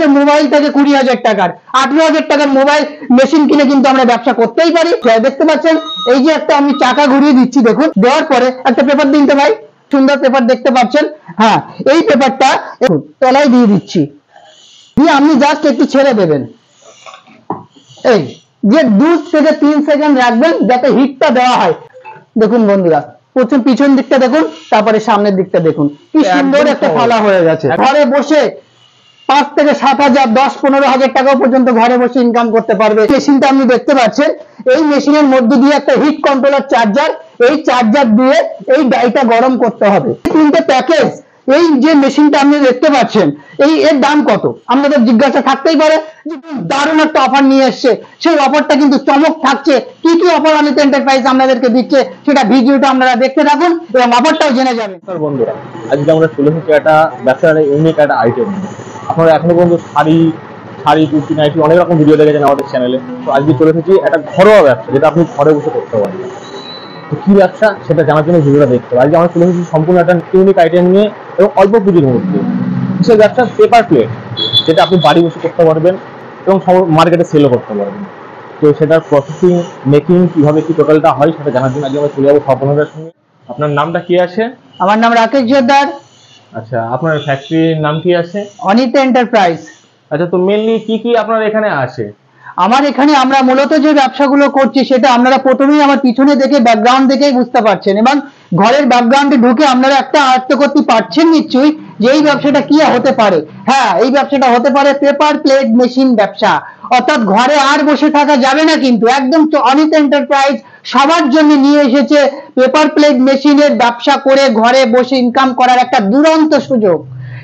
মাসের মোবাইল থেকে 20,000 টাকার 18,000 টাকার মোবাইল মেশিন কিনে কিন্তু আমরা ব্যবসা করতেই পারি। দেখতে পাচ্ছেন এই যে একটা আমি চাকা ঘুরিয়ে দিচ্ছি, দেখুন, দেওয়ার পরে একটা পেপার দিন তো ভাই, সুন্দর পেপার দেখতে পাচ্ছেন। হ্যাঁ, এই পেপারটা তলায় দিয়ে দিচ্ছি, দিয়ে আপনি জাস্ট একটু ছেড়ে দেবেন, এই যে 2 থেকে 3 সেকেন্ড রাখবেন যাতে হিটটা দেওয়া হয়। দেখুন বন্ধুরা, প্রথম পিছন দিকটা দেখুন, তারপরে সামনের দিকটা দেখুন, কি সুন্দর একটা ফালা হয়ে গেছে। ঘরে বসে 5 থেকে 7,000, 10-15,000 টাকা পর্যন্ত ঘরে বসে ইনকাম করতে পারবে। মেশিনটা আপনি দেখতে পাচ্ছেন, এই মেশিনের মধ্যে দিয়ে একটা হিট কন্ট্রোলার চার্জার, এই চার্জার দিয়ে এই ডাইটা গরম করতে হবে। 3টে প্যাকেজ। এই যে মেশিনটা আপনি দেখতে পাচ্ছেন, এর দাম কত আপনাদের জিজ্ঞাসা থাকতেই পারে। দারুণ একটা অফার নিয়ে এসছে, সেই অফারটা কিন্তু চমক থাকছে। কি কি অফার অনিত এন্টারপ্রাইজ আপনাদেরকে দিচ্ছে সেটা ভিডিওটা আপনারা দেখতে থাকুন এবং অফারটাও জেনে যাবেন। বন্ধুরা, আজকে আমরা চলে এসেছি একটা ব্যবসার ইউনিক একটা আইটেম। আপনারা এখনো পর্যন্ত শাড়ি কুর্তি নাইটি অনেক রকম ভিডিও দেখেছেন আমাদের চ্যানেলে। তো আজকে চলে এসেছি একটা ঘরোয়া ব্যবসা, যেটা আপনি ঘরে বসে করতে পারেন। তো কি ব্যবসা সেটা জানার জন্য ভিডিওটা দেখতে হবে। আজকে আমরা চলে এসেছি সম্পূর্ণ একটা ইউনিক আইটেম নিয়ে এবং অল্প পুঁজির মধ্যে। সেই ব্যবসা পেপার প্লেট, যেটা আপনি বাড়ি বসে করতে পারবেন এবং মার্কেটে সেলও করতে পারবেন। তো সেটার প্রসেসিং, মেকিং কিভাবে কি টোটালটা হয় সেটা জানার জন্য আজকে আমরা চলে যাবো স্বপনদার সঙ্গে। আপনার নামটা কি আছে? আমার নাম রাকেশ জোরদার। আচ্ছা, আপনার ফ্যাক্টরির নাম কি আছে? অনিত এন্টারপ্রাইজ। আচ্ছা, তো মেনলি কি কি আপনার এখানে আছে? আমার এখানে আমরা মূলত যে ব্যবসাগুলো করছি সেটা আপনারা প্রথমেই আমার পিছনে দেখে ব্যাকগ্রাউন্ড দেখেই বুঝতে পারছেন, এবং ঘরের ব্যাকগ্রাউন্ডে ঢুকে আপনারা একটা আয়ত্ত করতে পারছেন নিশ্চয়ই যে এই ব্যবসাটা কি হতে পারে। হ্যাঁ, এই ব্যবসাটা হতে পারে পেপার প্লেট মেশিন ব্যবসা। অর্থাৎ ঘরে আর বসে থাকা যাবে না, কিন্তু একদম অনিত এন্টারপ্রাইজ সবার জন্য নিয়ে এসেছে পেপার প্লেট মেশিনের ব্যবসা করে ঘরে বসে ইনকাম করার একটা দুরন্ত সুযোগ।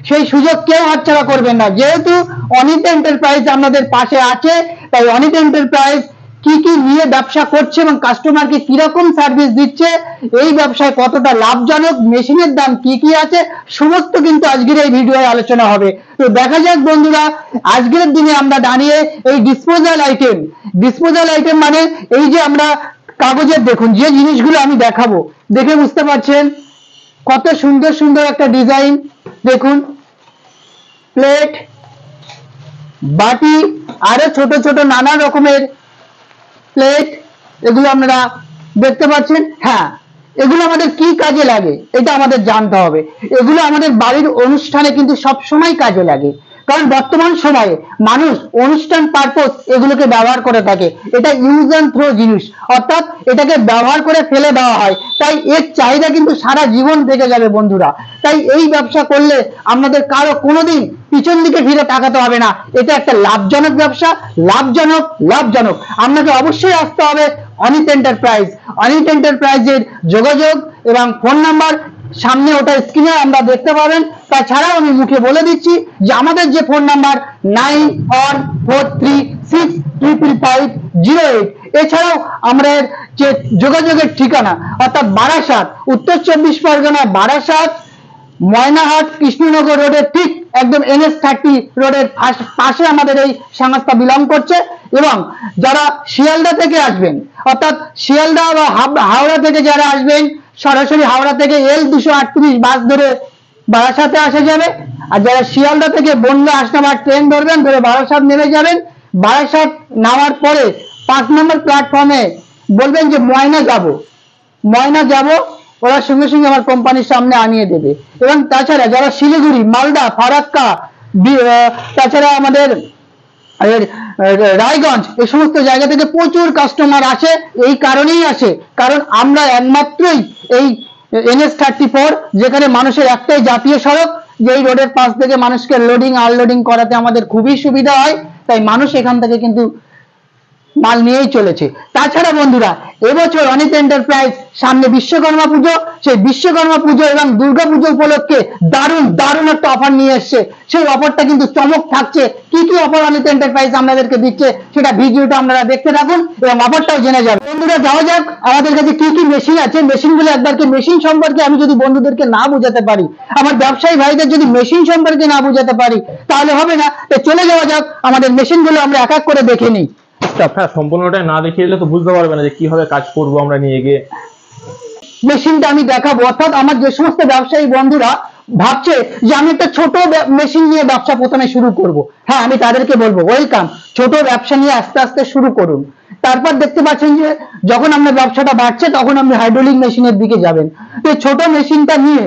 সেই সুযোগ কেউ হাতছাড়া করবেন না। যেহেতু অনিত এন্টারপ্রাইজ আপনাদের পাশে আছে, তাই অনিত এন্টারপ্রাইজ কি কি নিয়ে ব্যবসা করছে এবং কাস্টমারকে কিরকম সার্ভিস দিচ্ছে, এই ব্যবসায় কতটা লাভজনক, মেশিনের দাম কি কি আছে, সমস্ত কিন্তু আজকের এই ভিডিওয় আলোচনা হবে। তো দেখা যাক বন্ধুরা, আজকের দিনে আমরা দাঁড়িয়ে এই ডিসপোজাল আইটেম মানে এই যে আমরা কাগজের, দেখুন যে জিনিসগুলো আমি দেখাবো, দেখে বুঝতে পারছেন কত সুন্দর সুন্দর একটা ডিজাইন। দেখুন, প্লেট, বাটি, আরো ছোট ছোট নানা রকমের প্লেট, এগুলো আপনারা দেখতে পাচ্ছেন। হ্যাঁ, এগুলো আমাদের কি কাজে লাগে এটা আমাদের জানতে হবে। এগুলো আমাদের বাড়ির অনুষ্ঠানে কিন্তু সব সময় কাজে লাগে, কারণ বর্তমান সময়ে মানুষ অনুষ্ঠান পারপোজ এগুলোকে ব্যবহার করে থাকে। এটা ইউজ অ্যান্ড থ্রো জিনিস, অর্থাৎ এটাকে ব্যবহার করে ফেলে দেওয়া হয়, তাই এর চাহিদা কিন্তু সারা জীবন থেকে যাবে বন্ধুরা। তাই এই ব্যবসা করলে আপনাদের কারো কোনোদিন পিছন দিকে ফিরে তাকাতে হবে না। এটা একটা লাভজনক ব্যবসা, লাভজনক। আপনাকে অবশ্যই আসতে হবে অনিত এন্টারপ্রাইজ। অনিত এন্টারপ্রাইজের যোগাযোগ এবং ফোন নাম্বার সামনে ওটা স্ক্রিনে আমরা দেখতে পাবেন। তাছাড়াও আমি মুখে বলে দিচ্ছি যে আমাদের যে ফোন নাম্বার 9143655508। এছাড়াও আমরা যে যোগাযোগের ঠিকানা অর্থাৎ বারাসাত, উত্তর 24 পরগনা বারাসাত, ময়নাহাট কৃষ্ণনগর রোডের ঠিক একদম NS30 রোডের পাশে আমাদের এই সংস্থা বিলং করছে। এবং যারা শিয়ালদা থেকে আসবেন, অর্থাৎ শিয়ালদা বা হাওড়া থেকে যারা আসবেন, সরাসরি হাওড়া থেকে L238 বাস ধরে বারাসাতে আসা যাবে। আর যারা শিয়ালদা থেকে বনগাঁ হাসনাবাদ ট্রেন ধরবেন, ধরে বারাসাত নেমে যাবেন। বারাসাত নামার পরে 5 নম্বর প্ল্যাটফর্মে বলবেন যে ময়না যাব, ওরা সঙ্গে সঙ্গে আমার কোম্পানির সামনে আনিয়ে দেবে। এবং তাছাড়া যারা শিলিগুড়ি, মালদা, ফারাক্কা, তাছাড়া আমাদের রায়গঞ্জ, এই সমস্ত জায়গা থেকে প্রচুর কাস্টমার আসে। এই কারণেই আসে কারণ আমরা একমাত্রই এই NS34, যেখানে মানুষের একটাই জাতীয় সড়ক, যেই রোডের পাশ থেকে মানুষকে লোডিং আনলোডিং করাতে আমাদের খুবই সুবিধা হয়। তাই মানুষ এখান থেকে কিন্তু মাল নিয়েই চলেছে। তাছাড়া বন্ধুরা, এবছর অনিত এন্টারপ্রাইজ সামনে বিশ্বকর্মা পুজো, সেই বিশ্বকর্মা পুজো এবং দুর্গা পুজো উপলক্ষে দারুণ একটা অফার নিয়ে এসছে। সেই অফারটা কিন্তু চমক থাকছে। কি কি অফার অনিত এন্টারপ্রাইজ আপনাদেরকে দিচ্ছে সেটা ভিডিওটা আপনারা দেখতে থাকুন এবং অফারটাও জেনে যাবেন। বন্ধুরা, যাওয়া যাক আমাদের কাছে কি কি মেশিন আছে। মেশিনগুলো একবারকে মেশিন সম্পর্কে আমি যদি বন্ধুদেরকে না বোঝাতে পারি, আমার ব্যবসায়ী ভাইদের যদি মেশিন সম্পর্কে না বোঝাতে পারি, তাহলে হবে না। তো চলে যাওয়া যাক, আমাদের মেশিনগুলো আমরা এক এক করে দেখে নিই। সম্পূর্ণটা না দেখিয়ে দিলে তো বুঝতে পারবে না যে কিভাবে কাজ করবো আমরা নিয়ে গিয়ে। মেশিনটা আমি দেখাবো, অর্থাৎ আমার যে সমস্ত ব্যবসায়ী বন্ধুরা ভাবছে যে আমি একটা ছোট মেশিন নিয়ে ব্যবসা প্রথমে শুরু করব, হ্যাঁ আমি তাদেরকে বলবো ওয়েলকাম, ছোট ব্যবসা নিয়ে আস্তে আস্তে শুরু করুন। তারপর দেখতে পাচ্ছেন যে যখন আপনার ব্যবসাটা বাড়ছে তখন আপনি হাইড্রোলিক মেশিনের দিকে যাবেন। তো এই ছোট মেশিনটা নিয়ে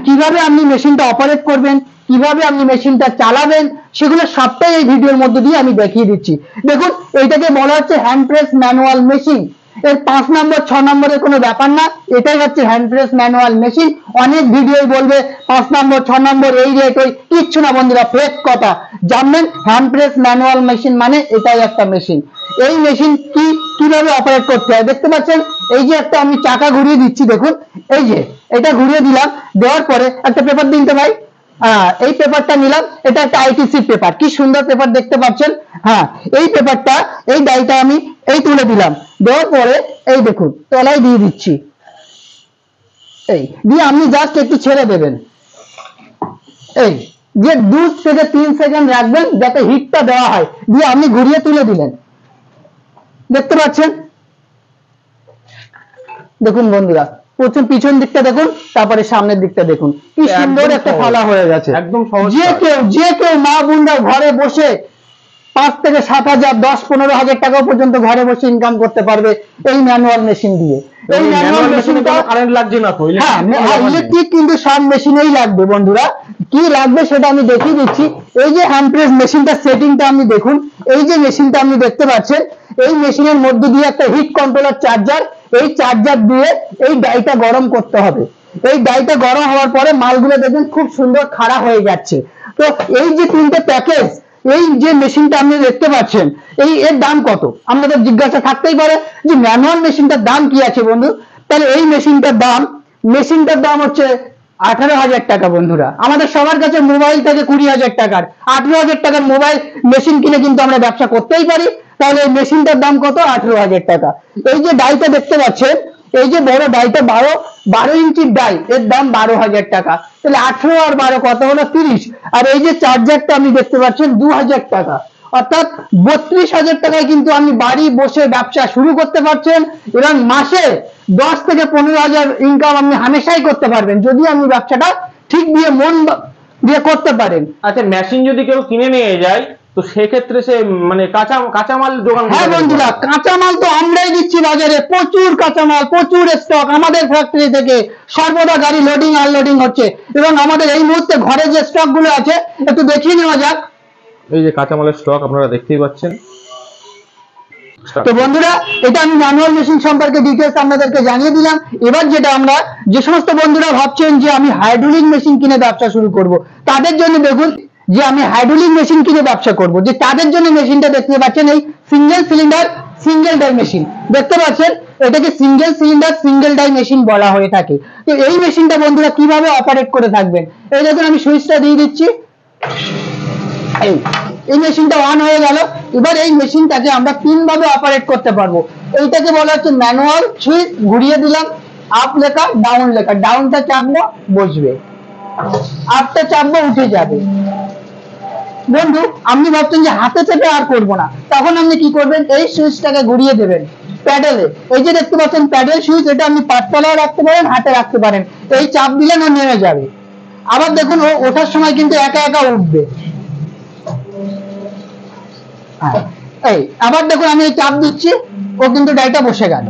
কিভাবে আপনি মেশিনটা অপারেট করবেন, কিভাবে আপনি মেশিনটা চালাবেন, সেগুলো সবটাই এই ভিডিওর মধ্যে দিয়ে আমি দেখিয়ে দিচ্ছি। দেখুন এইটাকে বলা হচ্ছে হ্যান্ড প্রেস ম্যানুয়াল মেশিন। এর 5 নম্বর 6 নম্বরের কোনো ব্যাপার না, এটাই হচ্ছে হ্যান্ড প্রেস ম্যানুয়াল মেশিন। অনেক ভিডিওই বলবে 5 নম্বর 6 নম্বর এই রেট ওই, কিচ্ছু না বন্ধুরা, ফেক কথা। জানবেন হ্যান্ড প্রেস ম্যানুয়াল মেশিন মানে এটাই একটা মেশিন। এই মেশিন কিভাবে অপারেট করতে হয় দেখতে পাচ্ছেন। এই যে একটা আমি চাকা ঘুরিয়ে দিচ্ছি, দেখুন এই যে এটা ঘুরিয়ে দিলাম, দেওয়ার পরে একটা পেপার দিন তো ভাই, এই পেপারটা নিলাম, এটা একটা আইটিসি পেপার, কি সুন্দর পেপার দেখতে পাচ্ছেন। হ্যাঁ এই পেপারটা, এই ডাইটা আমি এই তুলে দিলাম, দেওয়ার পরে এই দেখুন তলায় দিয়ে দিচ্ছি, এই দিয়ে আপনি জাস্ট একটু ছেড়ে দেবেন, এই যে 2 থেকে 3 সেকেন্ড রাখবেন যাতে হিটটা দেওয়া হয়, দিয়ে আপনি ঘুরিয়ে তুলে দিলেন, দেখতে পাচ্ছেন। দেখুন বন্ধুরা, প্রথম পিছন দিকটা দেখুন, তারপরে সামনের দিকটা দেখুন, কি সুন্দর একটা ফালা হয়ে গেছে। একদম সহজ। যে কেউ মা বোনরা ঘরে বসে 5 থেকে 7,000 10-15 হাজার টাকা পর্যন্ত ঘরে বসে ইনকাম করতে পারবে এই ম্যানুয়াল মেশিন দিয়ে। এই ম্যানুয়াল মেশিনটা কারেন্ট লাগছে না তো, হ্যাঁ ইলেকট্রিক কিন্তু সব মেশিনেই লাগবে বন্ধুরা। কি লাগবে সেটা আমি দেখিয়ে দিচ্ছি। এই যে হ্যান্ড প্রেস মেশিনটার সেটিংটা আপনি দেখুন, এই যে মেশিনটা আপনি দেখতে পাচ্ছেন, এই মেশিনের মধ্যে দিয়ে একটা হিট কন্ট্রোলার চার্জার, এই চার্জার দিয়ে এই ডাইটা গরম করতে হবে। এই ডাইটা গরম হওয়ার পরে মালগুলো দেখুন খুব সুন্দর খাড়া হয়ে যাচ্ছে। তো এই যে 3টে প্যাকেজ, এই যে মেশিনটা আপনি দেখতে পাচ্ছেন, এর দাম কত আপনাদের জিজ্ঞাসা থাকতেই পারে যে ম্যানুয়াল মেশিনটার দাম কি আছে বন্ধু। তাহলে এই মেশিনটার দাম হচ্ছে 18,000 টাকা বন্ধুরা। আমাদের সবার কাছে মোবাইল থেকে 20,000 টাকার, 18,000 টাকার মোবাইল মেশিন কিনে কিন্তু আমরা ব্যবসা করতেই পারি। তাহলে এই মেশিনটার দাম কত? 18,000 টাকা। এই যে ডাইটা দেখতে পাচ্ছেন, এই যে বড় ডাইটা 12 ইঞ্চির ডাই, এর দাম 12,000 টাকা। তাহলে 18 আর 12 কত হলো? 30। আর এই যে চার্জারটা আপনি দেখতে পাচ্ছেন 2,000 টাকা, অর্থাৎ 32,000 টাকায় কিন্তু আপনি বাড়ি বসে ব্যবসা শুরু করতে পারছেন এবং মাসে 10 থেকে 15,000 ইনকাম আপনি হামেশাই করতে পারবেন যদি আপনি ব্যবসাটা ঠিক দিয়ে মন দিয়ে করতে পারেন। আচ্ছা, মেশিন যদি কেউ কিনে নিয়ে যায় তো সেক্ষেত্রে সে মানে কাঁচামাল যোগান? হ্যাঁ বন্ধুরা, কাঁচামাল তো আমরাই দিচ্ছি বাজারে, প্রচুর কাঁচামাল, প্রচুর স্টক আমাদের ফ্যাক্টরি থেকে সর্বদা গাড়ি লোডিং আনলোডিং হচ্ছে। এবং আমাদের এই মুহূর্তে ঘরে যে স্টক গুলো আছে একটু দেখিয়ে নেওয়া যাক। এই যে কাঁচামালের স্টক আপনারা দেখতেই পাচ্ছেন। তো বন্ধুরা, এটা আমি ম্যানুয়াল মেশিন সম্পর্কে ডিটেইলস আপনাদেরকে জানিয়ে দিলাম। এবার যেটা আমরা, যে সমস্ত বন্ধুরা ভাবছেন যে আমি হাইড্রোলিক মেশিন কিনে ব্যবসা শুরু করব, তাদের জন্য দেখুন যে আমি হাইড্রোলিক মেশিন কিনে ব্যবসা করব, যে তাদের জন্য মেশিনটা দেখতে পাচ্ছেন, এই single cylinder single die machine দেখতে পাচ্ছেন। এটাকে single cylinder single die machine বলা হয়ে থাকে। তো এই মেশিনটা বন্ধুরা কিভাবে অপারেট করে থাকবেন, এই দেখুন আমি সুইচটা দিয়ে দিচ্ছি, এই মেশিনটা অন হয়ে গেল। এবার এই মেশিনটাকে আমরা 3 ভাবে অপারেট করতে পারবো। এইটাকে বলা হচ্ছে ম্যানুয়াল। সুইচ ঘুরিয়ে দিলাম, আপ লেখা ডাউন লেখা, ডাউনটা চাপবো বসবে, আপটা চাপবো উঠে যাবে। বন্ধু আপনি ভাবছেন যে হাতে চেপে আর করবো না, তখন আপনি কি করবেন, এই সুইচটাকে ঘুরিয়ে দেবেন প্যাডেলে। এই যে দেখতে পাচ্ছেন প্যাডেল সুইচ, এটা আপনি পাততলায় রাখতে পারেন, হাতে রাখতে পারেন। এই চাপ দিলেন ও নেমে যাবে। আবার দেখুন ও ওঠার সময় কিন্তু একা একা উঠবে। এই আবার দেখুন আমি এই চাপ দিচ্ছি, ও কিন্তু ডাইটা বসে গেল।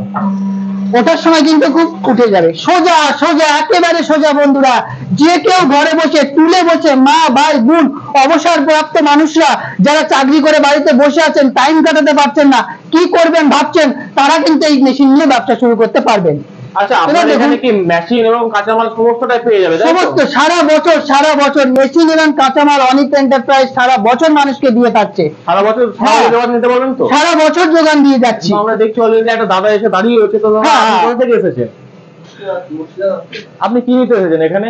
ওঠার সময় কিন্তু খুব উঠে যাবে, সোজা সোজা একেবারে সোজা। বন্ধুরা, যে কেউ ঘরে বসে টুলে বসে, মা ভাই বোন অবসরপ্রাপ্ত মানুষরা যারা চাকরি করে বাড়িতে বসে আছেন, টাইম কাটাতে পারছেন না, কি করবেন ভাবছেন, তারা কিন্তু এই মেশিন নিয়ে ব্যবসা শুরু করতে পারবেন। আচ্ছা, আপনাদের এখানে কি মেশিন এবং কাঁচামাল সমস্তটাই পেয়ে যাবে? সমস্ত সারা বছর মেশিন এবং কাঁচামাল অনিক এন্টারপ্রাইজ সারা বছর মানুষকে দিয়ে থাকছে। সারা বছর যোগান নিতে পারবেন তো? সারা বছর যোগান দিয়ে যাচ্ছি। আমরা দেখছি অলরেডি একটা দাদা এসে দাঁড়িয়ে রয়েছে। তো কোথা থেকে এসেছেন? আপনি কি নিতে এসেছেন এখানে?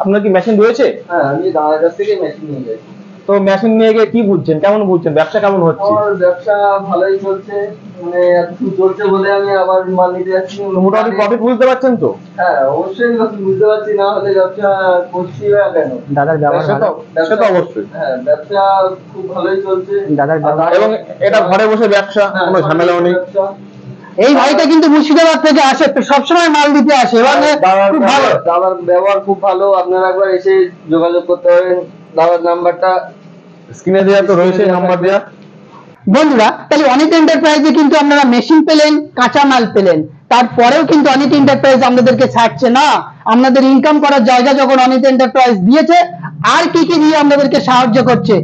আপনার কি মেশিন রয়েছে? হ্যাঁ, আমি দাদার কাছ থেকে মেশিন নিয়ে যাই। তো মেশিন নিয়ে গিয়ে কি বুঝছেন, কেমন বুঝছেন, ব্যবসা কেমন হচ্ছে? আমার ব্যবসা ভালোই চলছে, মানে এতটুকু চলছে বলে আমি আবার মাল নিতে যাচ্ছি। মোটামুটি প্রফিট বুঝতে পারছেন তো? হ্যাঁ অবশ্যই বুঝতে পারছি, না হলে ব্যবসা করছি না কেন। দাদার ব্যবহার সে তো অবশ্যই। হ্যাঁ, ব্যবসা খুব ভালোই চলছে দাদার ব্যবহার, এবং এটা ঘরে বসে ব্যবসা, কোনো ঝামেলাও নেই। এই ভাইটা কিন্তু মুর্শিদাবাদ থেকে আসে, তো সবসময় মাল দিতে আসে এবং খুব ভালো। দাদার ব্যবহার খুব ভালো, আপনারা একবার এসে যোগাযোগ করতে পারেন। দাদার নাম্বারটা স্ক্রিনে দেওয়া তো রয়েছে নাম্বার দেওয়া। বন্ধুরা, তাহলে অনিত এন্টারপ্রাইজে কিন্তু আপনারা মেশিন পেলেন, কাঁচামাল পেলেন, তারপরেও কিন্তু অনিত এন্টারপ্রাইজ আপনাদেরকে ছাড়ছে না। আপনাদের ইনকাম করার জায়গা যখন অনিত এন্টারপ্রাইজ দিয়েছে, আর কি কি দিয়ে আপনাদেরকে সাহায্য করছে।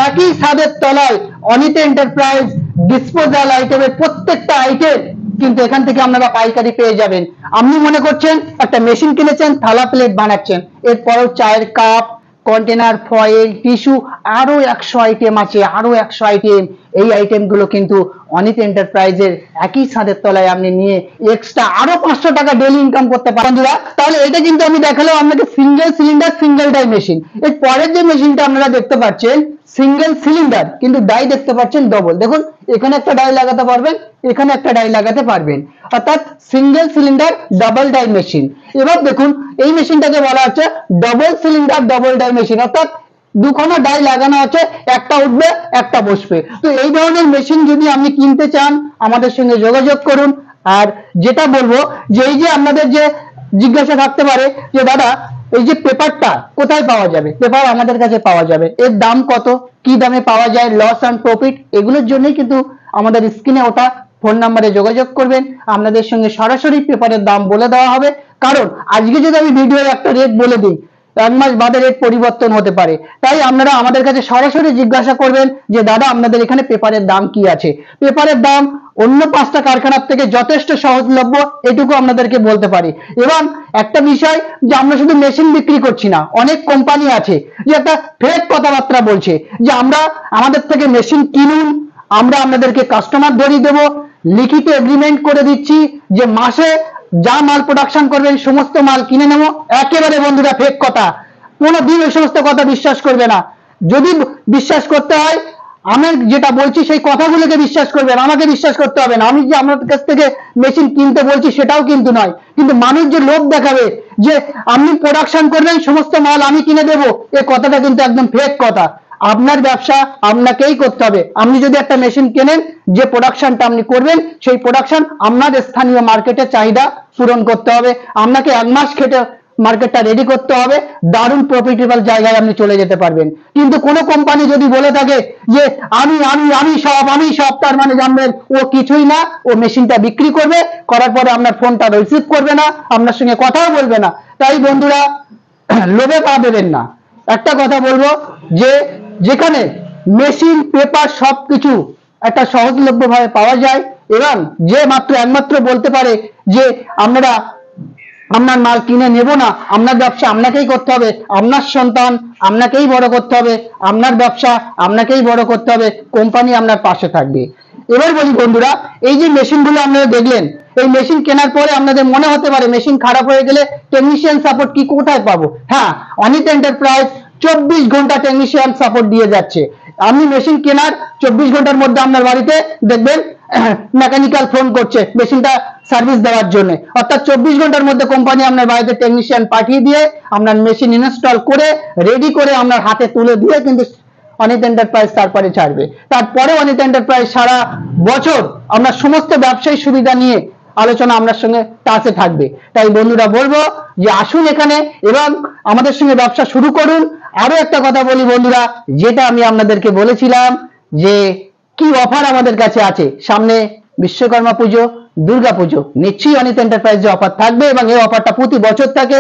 একই ছাদের তলায় অনিত এন্টারপ্রাইজ ডিসপোজাল আইটেমের প্রত্যেকটা আইটেম কিন্তু এখান থেকে আপনারা পাইকারি পেয়ে যাবেন। আপনি মনে করছেন একটা মেশিন কিনেছেন, থালা প্লেট বানাচ্ছেন, এরপরও চায়ের কাপ, কন্টেনার, ফয়েল, টিস্যু, আরো 100 আইটেম আছে, আরো 100 আইটেম। এই আইটেম গুলো কিন্তু অনিত এন্টারপ্রাইজের একই ছাদের তলায় আপনি নিয়ে এক্সট্রা আরো 500 টাকা ডেইলি ইনকাম করতে পারেন। বন্ধুরা, তাহলে এটা কিন্তু আমি দেখালাম আপনাকে single cylinder single die machine. এর পরের যে মেশিনটা আপনারা দেখতে পাচ্ছেন সিঙ্গেল সিলিন্ডার, কিন্তু ডাই দেখতে পাচ্ছেন ডবল। দেখুন, এখানে একটা ডাই লাগাতে পারবেন, এখানে একটা ডাই লাগাতে পারবেন, অর্থাৎ single cylinder double die machine. এবার দেখুন, এই মেশিনটাকে বলা হচ্ছে double cylinder double die machine, অর্থাৎ দুখানা ডাই লাগানো আছে, একটা উঠবে একটা বসবে। তো এই ধরনের মেশিন যদি আপনি কিনতে চান, আমাদের সঙ্গে যোগাযোগ করুন। আর যেটা বলবো যে এই যে আপনাদের যে জিজ্ঞাসা থাকতে পারে যে দাদা এই যে পেপারটা কোথায় পাওয়া যাবে, পেপার আমাদের কাছে পাওয়া যাবে, এর দাম কত, কি দামে পাওয়া যায়, লস অ্যান্ড প্রফিট, এগুলোর জন্যই কিন্তু আমাদের স্ক্রিনে ওঠা ফোন নাম্বারে যোগাযোগ করবেন। আপনাদের সঙ্গে সরাসরি পেপারের দাম বলে দেওয়া হবে। কারণ আজকে যদি আমি ভিডিওর একটা রেট বলে দিই, 1 মাস বাদে রেট পরিবর্তন হতে পারে। তাই আপনারা আমাদের কাছে সরাসরি জিজ্ঞাসা করবেন যে দাদা আপনাদের এখানে পেপারের দাম কি আছে। পেপারের দাম অন্য 5টা কারখানার থেকে যথেষ্ট সহজলভ্য, এটুকু আপনাদেরকে বলতে পারি। এবং একটা বিষয় যে আমরা শুধু মেশিন বিক্রি করছি না, অনেক কোম্পানি আছে যে একটা ফেক কথাবার্তা বলছে যে আমরা আমাদের থেকে মেশিন কিনুন, আমরা আপনাদেরকে কাস্টমার ধরিয়ে দেবো, লিখিত এগ্রিমেন্ট করে দিচ্ছি যে মাসে যা মাল প্রোডাকশন করবেন সমস্ত মাল কিনে নেবো। একেবারে বন্ধুরা ফেক কথা, কোনোদিন ওই সমস্ত কথা বিশ্বাস করবে না। যদি বিশ্বাস করতে হয়, আমি যেটা বলছি সেই কথাগুলোকে বিশ্বাস করবেন, আমাকে বিশ্বাস করতে হবে না। আমি যে আপনার কাছ থেকে মেশিন কিনতে বলছি সেটাও কিন্তু নয়, কিন্তু মানুষ যে লোভ দেখাবে যে আপনি প্রোডাকশন করবেন সমস্ত মাল আমি কিনে দেবো, এই কথাটা কিন্তু একদম ফেক কথা। আপনার ব্যবসা আপনাকেই করতে হবে। আপনি যদি একটা মেশিন কেনেন, যে প্রোডাকশনটা আপনি করবেন সেই প্রোডাকশন আপনার স্থানীয় মার্কেটে চাহিদা পূরণ করতে হবে। আপনাকে 1 মাস খেটে মার্কেটটা রেডি করতে হবে, দারুণ প্রফিটেবল জায়গায় আপনি চলে যেতে পারবেন। কিন্তু কোনো কোম্পানি যদি বলে থাকে যে আমি সব, তার মানে জানবেন ও কিছুই না, ও মেশিনটা বিক্রি করবে, করার পরে আপনার ফোনটা রিসিভ করবে না, আপনার সঙ্গে কথাও বলবে না। তাই বন্ধুরা, লোভে পা দেবেন না। একটা কথা বলবো যে যেখানে মেশিন, পেপার সবকিছু একটা সহজলভ্য ভাবে পাওয়া যায়, এবং যে একমাত্র বলতে পারে যে আপনারা আপনার মাল কিনে নেব না, আপনার ব্যবসা আপনাকেই করতে হবে, আপনার সন্তান আপনাকেই বড় করতে হবে, আপনার ব্যবসা আপনাকেই বড় করতে হবে, কোম্পানি আপনার পাশে থাকবে। এবার বলি বন্ধুরা, এই যে মেশিনগুলো আপনারা দেখলেন, এই মেশিন কেনার পরে আপনাদের মনে হতে পারে মেশিন খারাপ হয়ে গেলে টেকনিশিয়ান সাপোর্ট কি কোথায় পাবো। হ্যাঁ, অনিত এন্টারপ্রাইজ 24 ঘন্টা টেকনিশিয়ান সাপোর্ট দিয়ে যাচ্ছে। আপনি মেশিন কেনার 24 ঘন্টার মধ্যে আপনার বাড়িতে দেখবেন মেকানিক্যাল ফোন করছে মেশিনটা সার্ভিস দেওয়ার জন্য, অর্থাৎ 24 ঘন্টার মধ্যে কোম্পানি আপনার বাড়িতে টেকনিশিয়ান পাঠিয়ে দিয়ে আপনার মেশিন ইনস্টল করে রেডি করে আপনার হাতে তুলে দিয়ে কিন্তু অনিত এন্টারপ্রাইজ তারপরে ছাড়বে। তারপরে অনিত এন্টারপ্রাইজ সারা বছর আমরা সমস্ত ব্যবসায়ী সুবিধা নিয়ে আলোচনা আপনার সঙ্গে টাচে থাকবে। তাই বন্ধুরা বলবো যে আসুন এখানে এবং আমাদের সঙ্গে ব্যবসা শুরু করুন। আরো একটা কথা বলি বন্ধুরা, যেটা আমি আপনাদেরকে বলেছিলাম যে কি অফার আমাদের কাছে আছে, সামনে বিশ্বকর্মা পুজো, দুর্গা পুজো, নিশ্চয়ই অনিত এন্টারপ্রাইজে অফার থাকবে এবং এই অফারটা প্রতি বছর থাকে,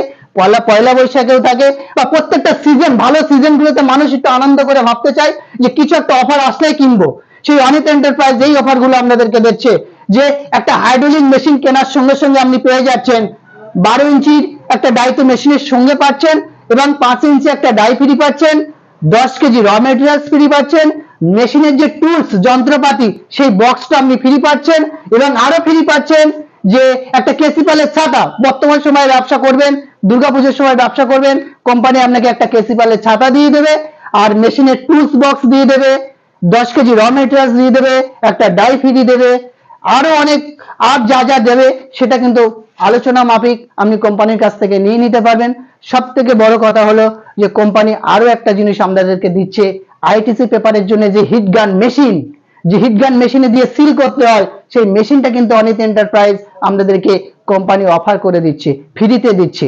পয়লা বৈশাখেও থাকে, বা প্রত্যেকটা সিজন, ভালো সিজন গুলোতে মানুষ একটু আনন্দ করে ভাবতে চায় যে কিছু একটা অফার আসলেই কিনবো। সেই অনিত এন্টারপ্রাইজ এই অফার গুলো আপনাদেরকে দিচ্ছে যে একটা হাইড্রোলিক মেশিন কেনার সঙ্গে সঙ্গে আপনি পেয়ে যাচ্ছেন 12 ইঞ্চির একটা ডাই তো মেশিনের সঙ্গে পাচ্ছেন, এবং 5 ইঞ্চি একটা ডাই ফ্রি পাচ্ছেন, 10 কেজি র মেটেরিয়ালস ফ্রি পাচ্ছেন, মেশিনের যে টুলস যন্ত্রপাতি সেই বক্সটা আপনি ফ্রি পাচ্ছেন, এবং আরো ফ্রি পাচ্ছেন যে একটা কেসিপালের ছাতা। বর্তমান সময়ে ব্যবসা করবেন, দুর্গাপুজোর সময় ব্যবসা করবেন, কোম্পানি আপনাকে একটা কেসিপালের ছাতা দিয়ে দেবে, আর মেশিনের টুলস বক্স দিয়ে দেবে, 10 কেজি র মেটেরিয়ালস দিয়ে দেবে, একটা ডাই ফ্রি দেবে, আরো অনেক আর যা যা দেবে সেটা কিন্তু আলোচনা মাফিক আপনি কোম্পানির কাছ থেকে নিয়ে নিতে পারবেন। সব থেকে বড় কথা হলো যে কোম্পানি আরো একটা জিনিস আমাদেরকে দিচ্ছে, আইটিসি পেপারের জন্য যে হিট গান মেশিন, যে হিট গান মেশিনে দিয়ে সিল করতে হয় সেই মেশিনটা কিন্তু অনিত এন্টারপ্রাইজ আমাদেরকে কোম্পানি অফার করে দিচ্ছে, ফ্রিতে দিচ্ছে।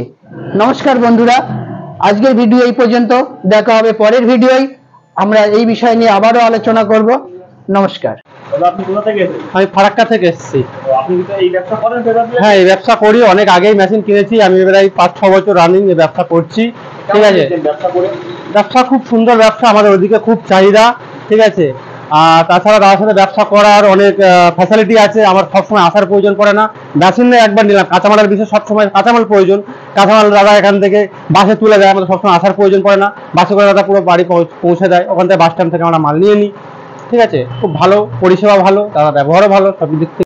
নমস্কার বন্ধুরা, আজকের ভিডিও এই পর্যন্ত। দেখা হবে পরের ভিডিওয়, আমরা এই বিষয় নিয়ে আবারও আলোচনা করব। নমস্কার। দাদা আপনি কোথা থেকে এসেছেন? আমি ফারাক্কা থেকে এসেছি। তো আপনি কি এই ব্যবসা করেন পেপার প্লেট? হ্যাঁ, এই ব্যবসা করি, অনেক আগেই মেশিন কিনেছি। আমি প্রায় 5-6 বছর রানিং এই ব্যবসা করছি। ঠিক আছে, ব্যবসা করে ব্যবসা খুব সুন্দর ব্যবসা, আমাদের ওদিকে খুব চাহিদা। ঠিক আছে, আর তাছাড়া তার সাথে ব্যবসা করার অনেক ফ্যাসিলিটি আছে। আমার সবসময় আসার প্রয়োজন পড়ে না। মেশিন নিয়ে একবার নিলাম, কাঁচামালের বিষয় সবসময় কাঁচামাল প্রয়োজন। কাঁচামাল দাদা এখান থেকে বাসে তুলে দেয়, আমাদের সবসময় আসার প্রয়োজন পড়ে না। বাসে করে দাদা পুরো বাড়ি পৌঁছে দেয়, ওখান থেকে বাস স্ট্যান্ড থেকে আমরা মাল নিয়ে নিই। ঠিক আছে, খুব ভালো পরিষেবা, ভালো দাদা, ব্যবহারও ভালো, সব দিক থেকে